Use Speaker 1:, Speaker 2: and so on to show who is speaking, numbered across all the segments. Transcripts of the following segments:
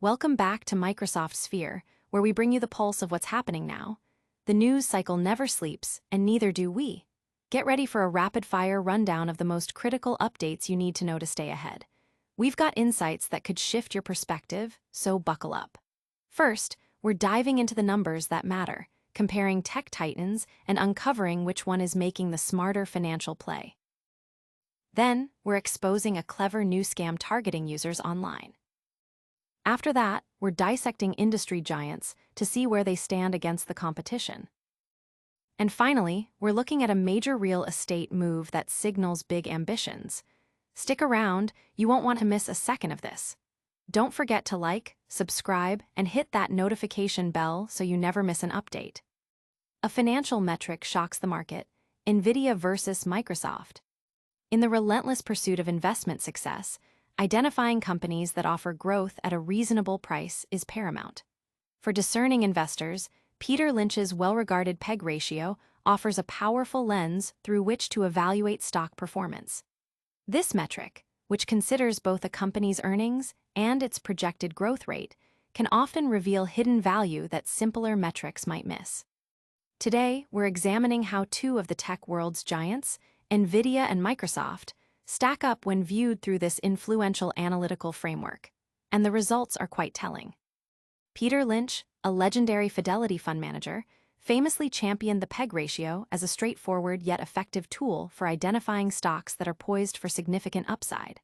Speaker 1: Welcome back to Microsoft Sphere, where we bring you the pulse of what's happening now. The news cycle never sleeps, and neither do we. Get ready for a rapid-fire rundown of the most critical updates you need to know to stay ahead. We've got insights that could shift your perspective, so buckle up. First, we're diving into the numbers that matter, comparing tech titans and uncovering which one is making the smarter financial play. Then, we're exposing a clever new scam targeting users online. After that, we're dissecting industry giants to see where they stand against the competition. And finally, we're looking at a major real estate move that signals big ambitions. Stick around, you won't want to miss a second of this. Don't forget to like, subscribe, and hit that notification bell so you never miss an update. A financial metric shocks the market: Nvidia versus Microsoft. In the relentless pursuit of investment success, identifying companies that offer growth at a reasonable price is paramount. For discerning investors, Peter Lynch's well-regarded PEG ratio offers a powerful lens through which to evaluate stock performance. This metric, which considers both a company's earnings and its projected growth rate, can often reveal hidden value that simpler metrics might miss. Today, we're examining how two of the tech world's giants, Nvidia and Microsoft, stack up when viewed through this influential analytical framework, and the results are quite telling. Peter Lynch, a legendary fidelity fund manager, famously championed the PEG ratio as a straightforward yet effective tool for identifying stocks that are poised for significant upside.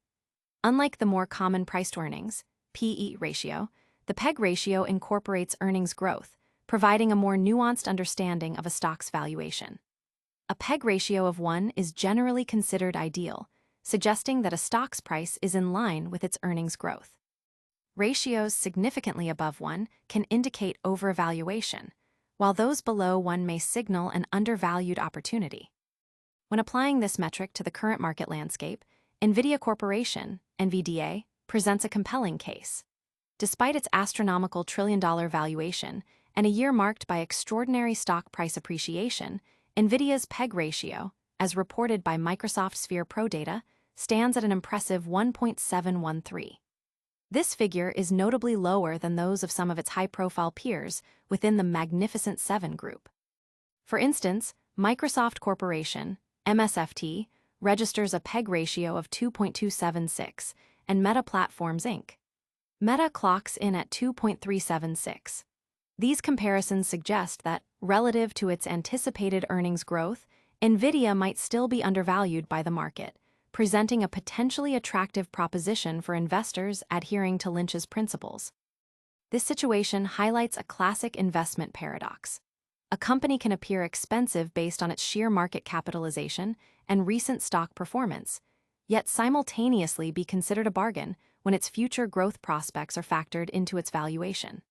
Speaker 1: Unlike the more common price-to-earnings (PE) ratio, the PEG ratio incorporates earnings growth, providing a more nuanced understanding of a stock's valuation. A PEG ratio of 1 is generally considered ideal, suggesting that a stock's price is in line with its earnings growth. Ratios significantly above 1 can indicate overvaluation, while those below 1 may signal an undervalued opportunity. When applying this metric to the current market landscape, Nvidia Corporation, NVDA, presents a compelling case. Despite its astronomical trillion-dollar valuation and a year marked by extraordinary stock price appreciation, Nvidia's PEG ratio, as reported by Microsoft Sphere Pro data, stands at an impressive 1.713. This figure is notably lower than those of some of its high-profile peers within the Magnificent Seven group. For instance, Microsoft Corporation, MSFT, registers a PEG ratio of 2.276, and Meta Platforms Inc. Meta clocks in at 2.376. These comparisons suggest that, relative to its anticipated earnings growth, Nvidia might still be undervalued by the market, presenting a potentially attractive proposition for investors adhering to Lynch's principles. This situation highlights a classic investment paradox. A company can appear expensive based on its sheer market capitalization and recent stock performance, yet simultaneously be considered a bargain when its future growth prospects are factored into its valuation.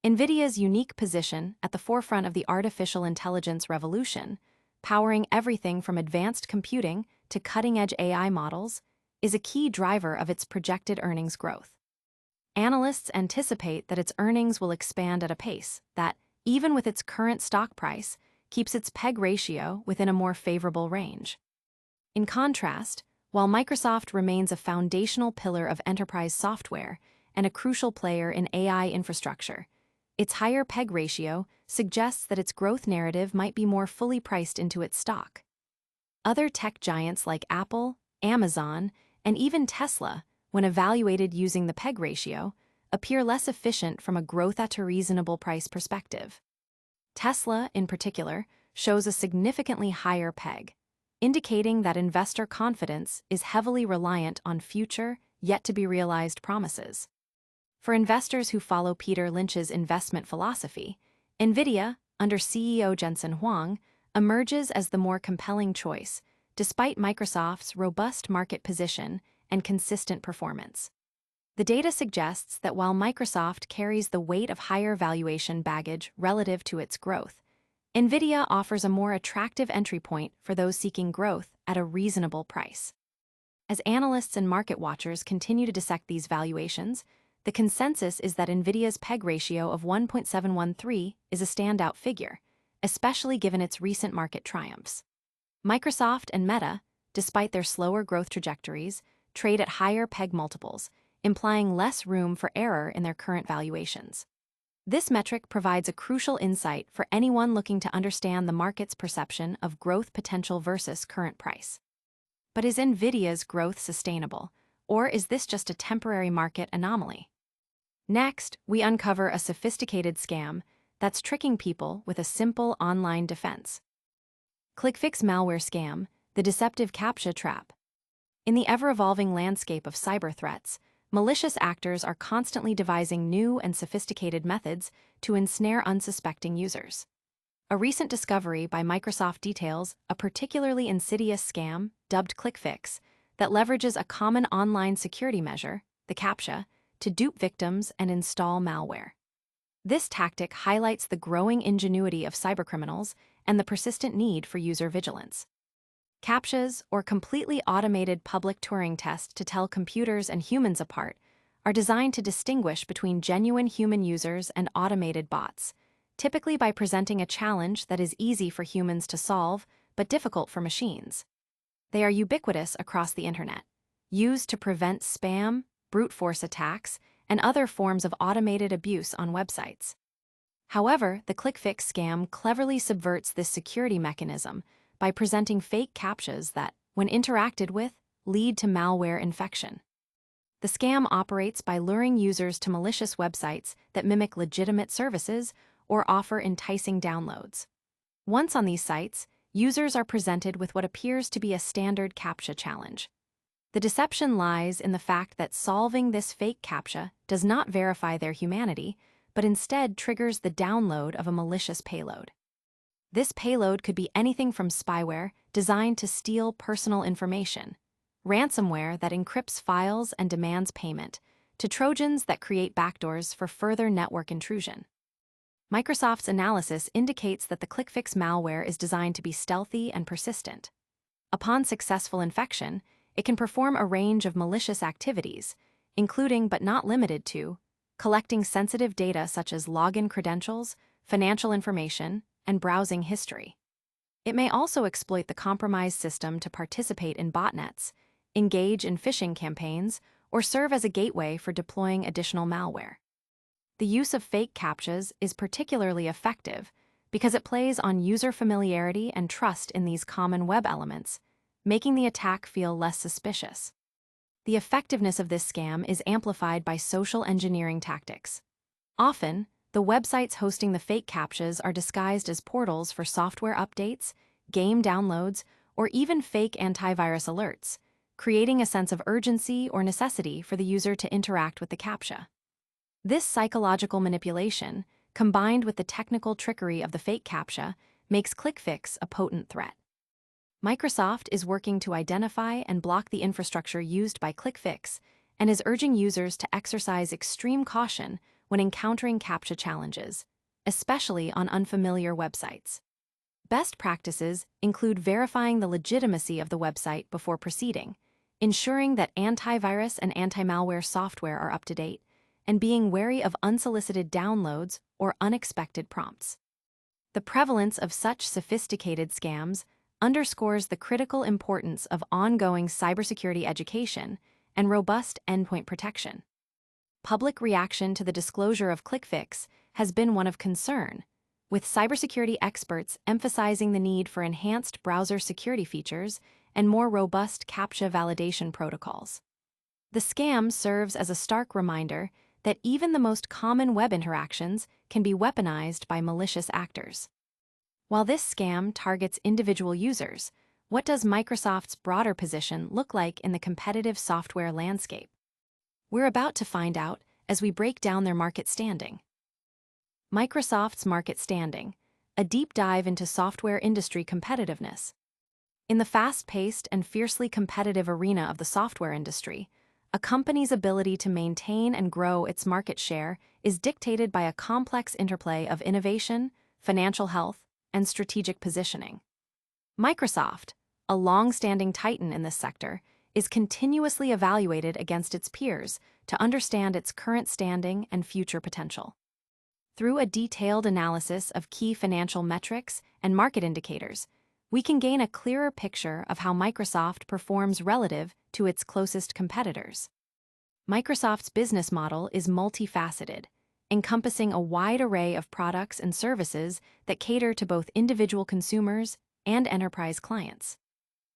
Speaker 1: Nvidia's unique position at the forefront of the artificial intelligence revolution, powering everything from advanced computing to cutting-edge AI models, is a key driver of its projected earnings growth. Analysts anticipate that its earnings will expand at a pace that, even with its current stock price, keeps its PEG ratio within a more favorable range. In contrast, while Microsoft remains a foundational pillar of enterprise software and a crucial player in AI infrastructure, its higher PEG ratio suggests that its growth narrative might be more fully priced into its stock. Other tech giants like Apple, Amazon, and even Tesla, when evaluated using the PEG ratio, appear less efficient from a growth at a reasonable price perspective. Tesla, in particular, shows a significantly higher PEG, indicating that investor confidence is heavily reliant on future, yet-to-be-realized promises. For investors who follow Peter Lynch's investment philosophy, Nvidia, under CEO Jensen Huang, emerges as the more compelling choice, despite Microsoft's robust market position and consistent performance. The data suggests that while Microsoft carries the weight of higher valuation baggage relative to its growth, Nvidia offers a more attractive entry point for those seeking growth at a reasonable price. As analysts and market watchers continue to dissect these valuations, the consensus is that Nvidia's PEG ratio of 1.713 is a standout figure, especially given its recent market triumphs. Microsoft and Meta, despite their slower growth trajectories, trade at higher PEG multiples, implying less room for error in their current valuations. This metric provides a crucial insight for anyone looking to understand the market's perception of growth potential versus current price. But is Nvidia's growth sustainable, or is this just a temporary market anomaly? Next, we uncover a sophisticated scam that's tricking people with a simple online defense. ClickFix malware scam, the deceptive CAPTCHA trap. In the ever-evolving landscape of cyber threats, malicious actors are constantly devising new and sophisticated methods to ensnare unsuspecting users. A recent discovery by Microsoft details a particularly insidious scam, dubbed ClickFix, that leverages a common online security measure, the CAPTCHA, to dupe victims and install malware. This tactic highlights the growing ingenuity of cybercriminals and the persistent need for user vigilance. CAPTCHAs, or completely automated public Turing tests to tell computers and humans apart, are designed to distinguish between genuine human users and automated bots, typically by presenting a challenge that is easy for humans to solve but difficult for machines. They are ubiquitous across the internet, used to prevent spam, brute force attacks, and other forms of automated abuse on websites. However, the ClickFix scam cleverly subverts this security mechanism by presenting fake CAPTCHAs that, when interacted with, lead to malware infection. The scam operates by luring users to malicious websites that mimic legitimate services or offer enticing downloads. Once on these sites, users are presented with what appears to be a standard CAPTCHA challenge. The deception lies in the fact that solving this fake CAPTCHA does not verify their humanity, but instead triggers the download of a malicious payload. This payload could be anything from spyware designed to steal personal information, ransomware that encrypts files and demands payment, to Trojans that create backdoors for further network intrusion. Microsoft's analysis indicates that the ClickFix malware is designed to be stealthy and persistent. Upon successful infection, it can perform a range of malicious activities, including but not limited to collecting sensitive data such as login credentials, financial information, and browsing history. It may also exploit the compromised system to participate in botnets, engage in phishing campaigns, or serve as a gateway for deploying additional malware. The use of fake CAPTCHAs is particularly effective because it plays on user familiarity and trust in these common web elements, making the attack feel less suspicious. The effectiveness of this scam is amplified by social engineering tactics. Often, the websites hosting the fake CAPTCHAs are disguised as portals for software updates, game downloads, or even fake antivirus alerts, creating a sense of urgency or necessity for the user to interact with the CAPTCHA. This psychological manipulation, combined with the technical trickery of the fake CAPTCHA, makes ClickFix a potent threat. Microsoft is working to identify and block the infrastructure used by ClickFix and is urging users to exercise extreme caution when encountering CAPTCHA challenges, especially on unfamiliar websites. Best practices include verifying the legitimacy of the website before proceeding, ensuring that antivirus and anti-malware software are up to date, and being wary of unsolicited downloads or unexpected prompts. The prevalence of such sophisticated scams underscores the critical importance of ongoing cybersecurity education and robust endpoint protection. Public reaction to the disclosure of ClickFix has been one of concern, with cybersecurity experts emphasizing the need for enhanced browser security features and more robust CAPTCHA validation protocols. The scam serves as a stark reminder that even the most common web interactions can be weaponized by malicious actors. While this scam targets individual users, what does Microsoft's broader position look like in the competitive software landscape? We're about to find out as we break down their market standing. Microsoft's market standing, a deep dive into software industry competitiveness. In the fast-paced and fiercely competitive arena of the software industry, a company's ability to maintain and grow its market share is dictated by a complex interplay of innovation, financial health, and strategic positioning. Microsoft, a long-standing titan in this sector, is continuously evaluated against its peers to understand its current standing and future potential. Through a detailed analysis of key financial metrics and market indicators, we can gain a clearer picture of how Microsoft performs relative to its closest competitors. Microsoft's business model is multifaceted, encompassing a wide array of products and services that cater to both individual consumers and enterprise clients.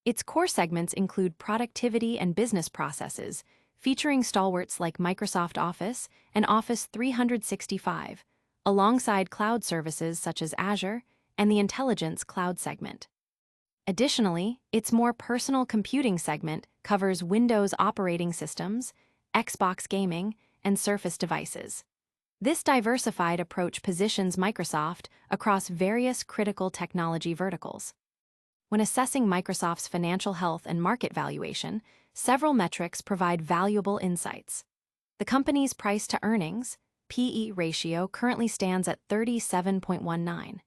Speaker 1: Its core segments include productivity and business processes, featuring stalwarts like Microsoft Office and Office 365, alongside cloud services such as Azure and the Intelligence Cloud segment. Additionally, its more personal computing segment covers Windows operating systems, Xbox gaming, and Surface devices. This diversified approach positions Microsoft across various critical technology verticals. When assessing Microsoft's financial health and market valuation, several metrics provide valuable insights. The company's price-to-earnings (PE) ratio currently stands at 37.19.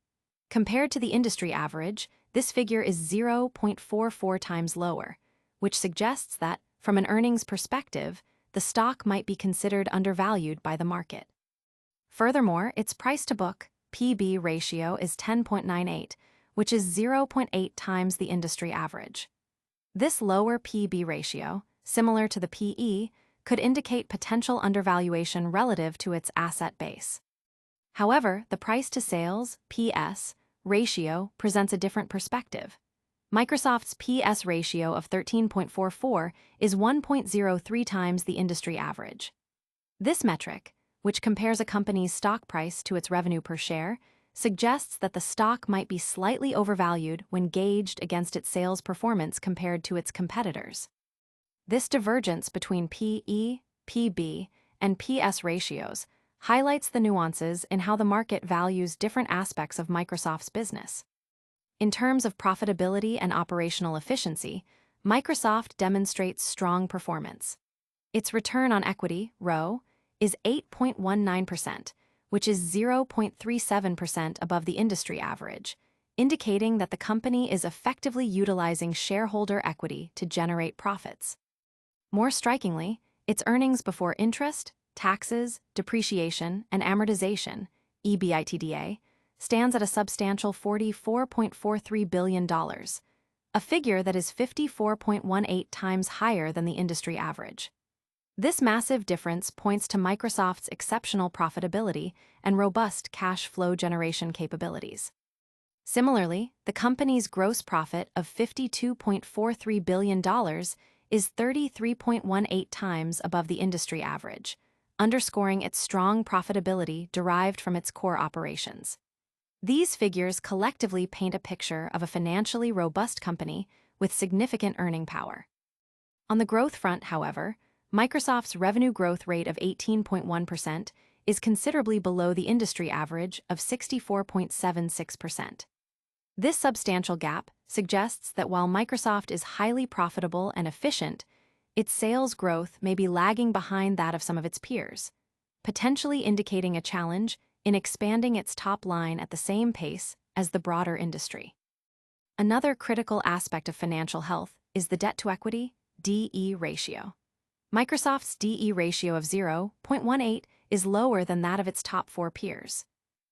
Speaker 1: Compared to the industry average, this figure is 0.44 times lower, which suggests that, from an earnings perspective, the stock might be considered undervalued by the market. Furthermore, its price-to-book (PB) ratio is 10.98, which is 0.8 times the industry average. This lower PB ratio, similar to the PE, could indicate potential undervaluation relative to its asset base. However, the price-to-sales (PS) ratio presents a different perspective. Microsoft's PS ratio of 13.44 is 1.03 times the industry average. This metric, which compares a company's stock price to its revenue per share, suggests that the stock might be slightly overvalued when gauged against its sales performance compared to its competitors. This divergence between PE, PB, and PS ratios highlights the nuances in how the market values different aspects of Microsoft's business. In terms of profitability and operational efficiency, Microsoft demonstrates strong performance. Its return on equity, ROE, is 8.19%, which is 0.37% above the industry average, indicating that the company is effectively utilizing shareholder equity to generate profits. More strikingly, its earnings before interest, taxes, depreciation, and amortization, EBITDA, stands at a substantial $44.43 billion, a figure that is 54.18 times higher than the industry average. This massive difference points to Microsoft's exceptional profitability and robust cash flow generation capabilities. Similarly, the company's gross profit of $52.43 billion is 33.18 times above the industry average, underscoring its strong profitability derived from its core operations. These figures collectively paint a picture of a financially robust company with significant earning power. On the growth front, however, Microsoft's revenue growth rate of 18.1% is considerably below the industry average of 64.76%. This substantial gap suggests that while Microsoft is highly profitable and efficient, its sales growth may be lagging behind that of some of its peers, potentially indicating a challenge in expanding its top line at the same pace as the broader industry. Another critical aspect of financial health is the debt-to-equity (DE) ratio. Microsoft's DE ratio of 0.18 is lower than that of its top four peers.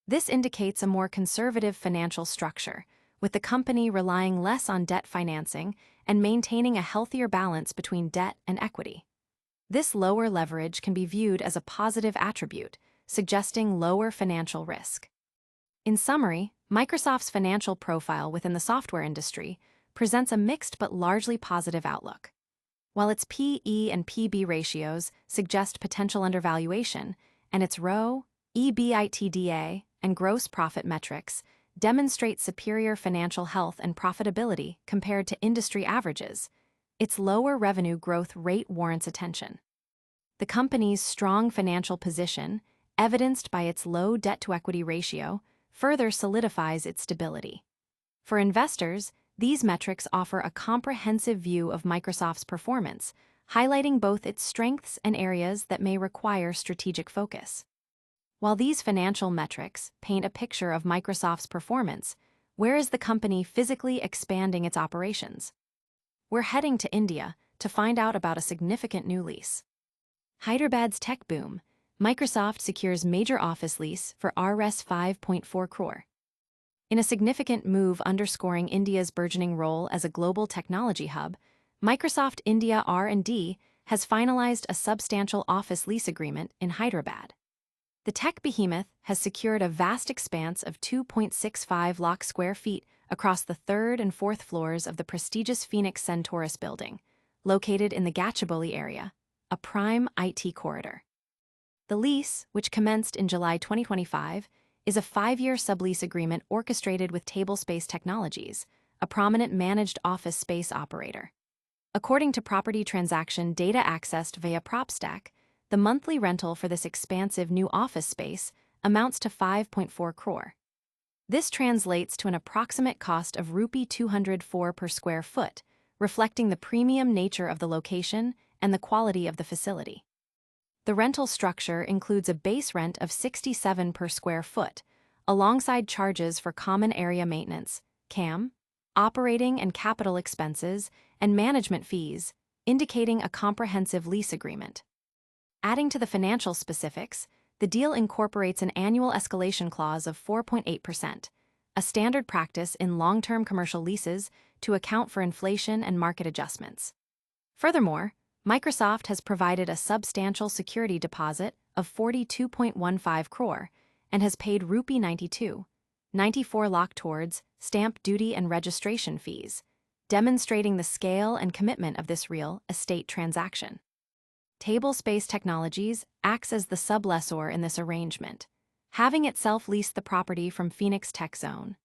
Speaker 1: This indicates a more conservative financial structure, with the company relying less on debt financing and maintaining a healthier balance between debt and equity. This lower leverage can be viewed as a positive attribute, suggesting lower financial risk. In summary, Microsoft's financial profile within the software industry presents a mixed but largely positive outlook. While its PE and PB ratios suggest potential undervaluation, and its ROE, EBITDA, and gross profit metrics demonstrate superior financial health and profitability compared to industry averages, its lower revenue growth rate warrants attention. The company's strong financial position, evidenced by its low debt-to-equity ratio, further solidifies its stability. For investors, these metrics offer a comprehensive view of Microsoft's performance, highlighting both its strengths and areas that may require strategic focus. While these financial metrics paint a picture of Microsoft's performance, where is the company physically expanding its operations? We're heading to India to find out about a significant new lease. Hyderabad's tech boom, Microsoft secures major office lease for Rs 5.4 crore. In a significant move underscoring India's burgeoning role as a global technology hub, Microsoft India R&D has finalized a substantial office lease agreement in Hyderabad. The tech behemoth has secured a vast expanse of 2.65 lakh square feet across the third and fourth floors of the prestigious Phoenix Centaurus building, located in the Gachibowli area, a prime IT corridor. The lease, which commenced in July 2025, is a 5-year sublease agreement orchestrated with Tablespace Technologies, a prominent managed office space operator. According to property transaction data accessed via PropStack, the monthly rental for this expansive new office space amounts to 5.4 crore. This translates to an approximate cost of Rupee 204 per square foot, reflecting the premium nature of the location and the quality of the facility. The rental structure includes a base rent of 67 per square foot, alongside charges for common area maintenance, CAM, operating and capital expenses, and management fees, indicating a comprehensive lease agreement. Adding to the financial specifics, the deal incorporates an annual escalation clause of 4.8%, a standard practice in long-term commercial leases to account for inflation and market adjustments. Furthermore, Microsoft has provided a substantial security deposit of 42.15 crore and has paid Rupee 94 lakh towards stamp duty and registration fees, demonstrating the scale and commitment of this real estate transaction. Tablespace Technologies acts as the sublessor in this arrangement, having itself leased the property from Phoenix Tech Zone.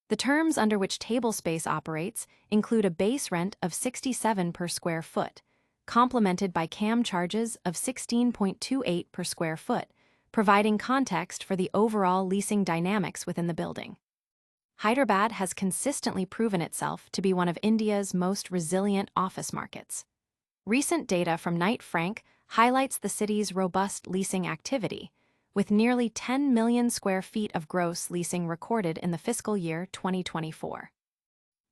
Speaker 1: The terms under which Tablespace operates include a base rent of 67 per square foot, complemented by CAM charges of 16.28 per square foot, providing context for the overall leasing dynamics within the building. Hyderabad has consistently proven itself to be one of India's most resilient office markets. Recent data from Knight Frank highlights the city's robust leasing activity, with nearly 10 million square feet of gross leasing recorded in the fiscal year 2024.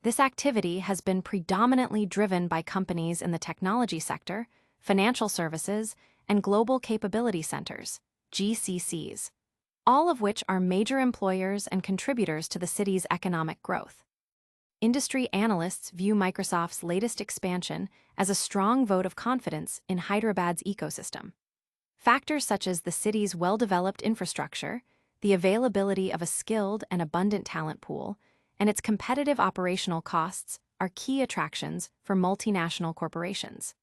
Speaker 1: This activity has been predominantly driven by companies in the technology sector, financial services, and global capability centers, GCCs, all of which are major employers and contributors to the city's economic growth. Industry analysts view Microsoft's latest expansion as a strong vote of confidence in Hyderabad's ecosystem. Factors such as the city's well-developed infrastructure, the availability of a skilled and abundant talent pool, and its competitive operational costs are key attractions for multinational corporations.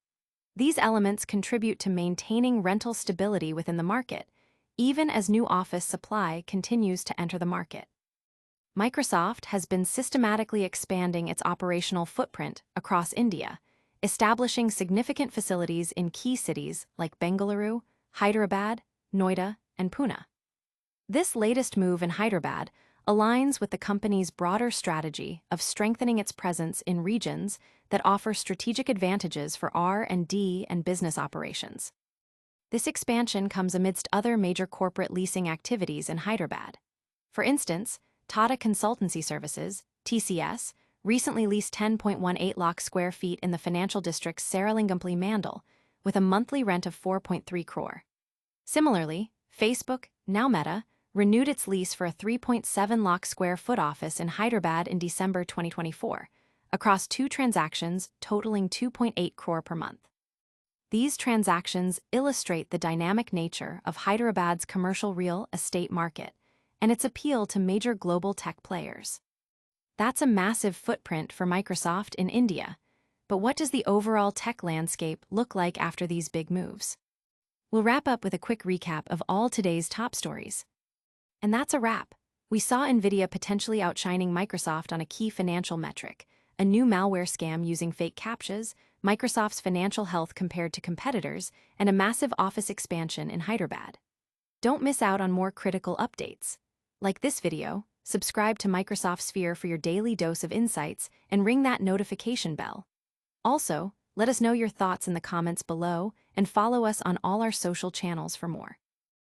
Speaker 1: These elements contribute to maintaining rental stability within the market, even as new office supply continues to enter the market. Microsoft has been systematically expanding its operational footprint across India, establishing significant facilities in key cities like Bengaluru, Hyderabad, Noida, and Pune. This latest move in Hyderabad aligns with the company's broader strategy of strengthening its presence in regions that offer strategic advantages for R&D and business operations. This expansion comes amidst other major corporate leasing activities in Hyderabad. For instance, Tata Consultancy Services, TCS, recently leased 10.18 lakh square feet in the financial district's Saralingampally Mandal, with a monthly rent of 4.3 crore. Similarly, Facebook, now Meta, renewed its lease for a 3.7 lakh square foot office in Hyderabad in December 2024, across 2 transactions totaling 2.8 crore per month. These transactions illustrate the dynamic nature of Hyderabad's commercial real estate market and its appeal to major global tech players. That's a massive footprint for Microsoft in India, but what does the overall tech landscape look like after these big moves? We'll wrap up with a quick recap of all today's top stories. And that's a wrap. We saw Nvidia potentially outshining Microsoft on a key financial metric, a new malware scam using fake CAPTCHAs, Microsoft's financial health compared to competitors, and a massive office expansion in Hyderabad. Don't miss out on more critical updates. Like this video, subscribe to Microsoft Sphere for your daily dose of insights, and ring that notification bell. Also, let us know your thoughts in the comments below and follow us on all our social channels for more.